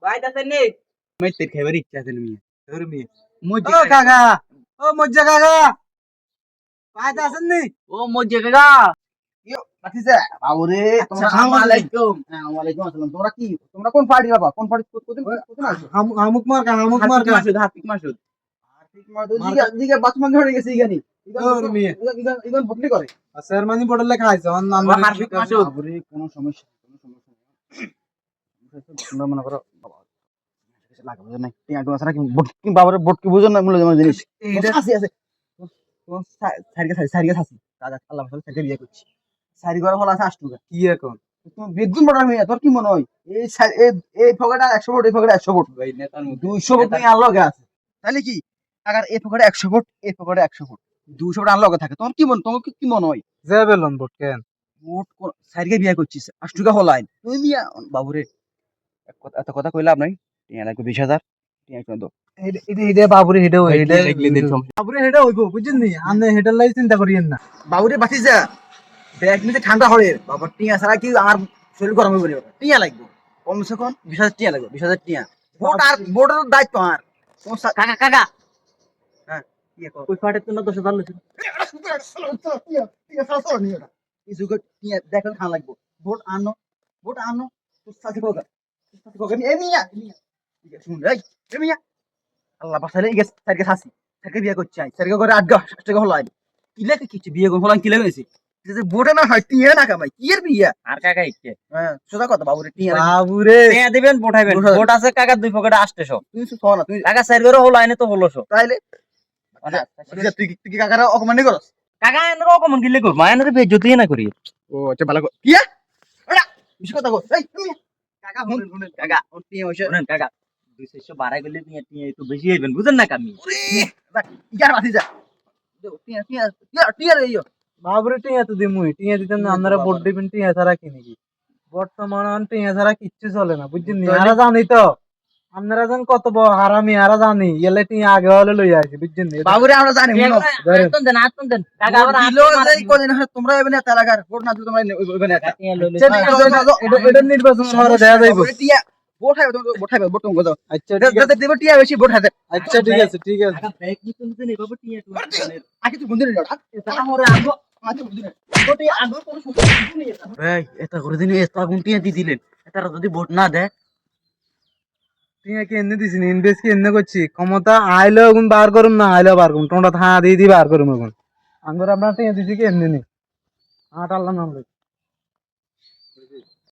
বাইতে আছেন নি? মাইতে খাইবার ইচ্ছা আছে নি ধর মি ও কাকা ও মজ্জা কাকা বাইতে আছেন নি? ও মজ্জে কাকা। বাতিজা বাবুরে আসসালামু আলাইকুম। ওয়ালাইকুম আসসালাম। তোমরা কোন পার্টি বাবা? কোন পার্টি কোন আছো? আমুক মার্কা হাফিক মাসুদ। আর্থিক মাদু জিগা বাথরুম হয়ে গেছে ইগানি। ওর মিয়া। ইগান বকলি করে। চেয়ারম্যানই পড়ে লেখা আছে নাম হাফিক মাসুদ। বাবুরে কোনো সমস্যা নেই। তোমরা মনে করো বাবা লাগাবো নাই। টিয়া তো আছে নাকি বাবারে বটকি বুঝো না মূল্য জমা জিনিস। আছে আছে। তোমার সারিকে থাকি। কাজা আল্লাহ মাসাল সারিকে বিয়ে করছি। সারি ঘর হল আছে 8 টাকা। কি এখন তুমি বেদুন বড় মেয়ে তোর কি মনে হয়? এই ফগড়া 100 ভোট এই ফগড়া 100 ভোট। ভাই নেতার 200 ভোট নিয়ে আনলগে আছে। তাহলে কি? আগার এই ফগড়া 100 ভোট এই ফগড়া 100 ভোট। 200 ভোট আনলগে থাকে। তোমার কি মনে হয়? যে বেলন ভোট কেন ভোট সারিকে বিয়ে করছিস 8 টাকা হলাইন। তুমি মিয়া বাবুরে এত কথা কইলাম নাই। টিয়া লাগবে 20,000 টিয়া কেন দাও। এটা বাবুরে হেডে হই হেডে দেখলে দিন বাবুরে হেডে হইব বুঝছেন নি আপনি হেডের লাই চিন্তা করিয়েন না বাবুরে বাতিজা ব্যাগ নিতে ঠান্ডা হলে বাবা টিয়া ছাড়া কি আমার শরীর গরম হয়ে পড়ে টিয়া লাগবে কমসে কম 20,000 টিয়া লাগবে 20,000 টিয়া ভোট আর ভোটের দায়িত্ব আর কাকা কাকা হ্যাঁ কি কর ওই ফাটের জন্য 10,000 লইছেন। দেখেন খান লাগবো ভোট আনো তোর সাথে কোকা এ মিয়া শুন এই মিয়া আল্লাহ বাসালে গেছে স্যারকে হাসি স্যারকে বিয়ে করছে স্যারকে করে 8 টাকা হলো কি লাগে কিছু বিয়ে হলাম কি লাগে হয়েছে ভোটে না হয় টিয়া না কামাই কি এর বিয়া আর কাকা ইচ্ছে হ্যাঁ সোজা কথা বাবুরে টিয়া বাবুরে টিয়া দিবেন পঠাইবেন। ভোট আছে কাকা 2 পকেটে 800। তুমি শোনো না তুমি কাকা সাইর হলো আইনে তো 1600। তাইলে তুই কি কাকারা অকমান্ডি করস কাকা এনে রকম গিলে কর মায়ের বেজ্জতি না করি। ও আচ্ছা ভালো কি ওরা বেশি কথা কর এই তুমি কাকা শুনুন কাকা ওর টিয়া হইছে শুনেন কাকা 200 বাড়াই গেলে টিয়া একটু বেশি হইবেন বুঝেন না কামি। ইয়ার বাতি যা টিয়া টিয়া টিয়া টিয়া রে ইয়ো বাবুরে টিয়া তো দিমুই টিয়া দিতেন না আপনারা ভোট দিবেন টিয়া ছাড়া কি নাকি বর্তমান টিয়া ছাড়া কিচ্ছু চলে না বুঝছেন নি আরা জানি তো আপনারা জান কত বড় হারামি আরা জানি এলে টিয়া আগে হলে লই আসি বুঝছেন নি বাবুরে আমরা জানি মনো আতন দেন কাকা আবার দিলো যে কোদিন তোমরা এবেনে তেলাগার ভোট না দিলে তোমরা এবেনে টিয়া লইলে এটা নির্বাচন হওয়ার দেয়া যাইব টিয়া ভোট খাইবে ভোট তুমি গো আচ্ছা যাতে দেব টিয়া বেশি ভোট হাতে আচ্ছা ঠিক আছে কাকা ব্যাগ নিতে নিতে নেই বাবা টিয়া আকি তুই বন্ধু নিও তাহলে আগো আকি বন্ধু নিও গোটে আগো কোন সমস্যা নেই। এই এটা করে দিন এত আগুন টিয়া দি দিলেন এটা যদি ভোট না দেয় টিয়া কি এনে দিছি ইনভেস্ট কি এনে করছি ক্ষমতা আইলো এখন বার করুম না আইলো বার করুম টোটা থা দিয়ে বার করুম এখন আঙ্গুর আপনার টিয়া দিছি কি এমনি নি আট আল্লাহ নাম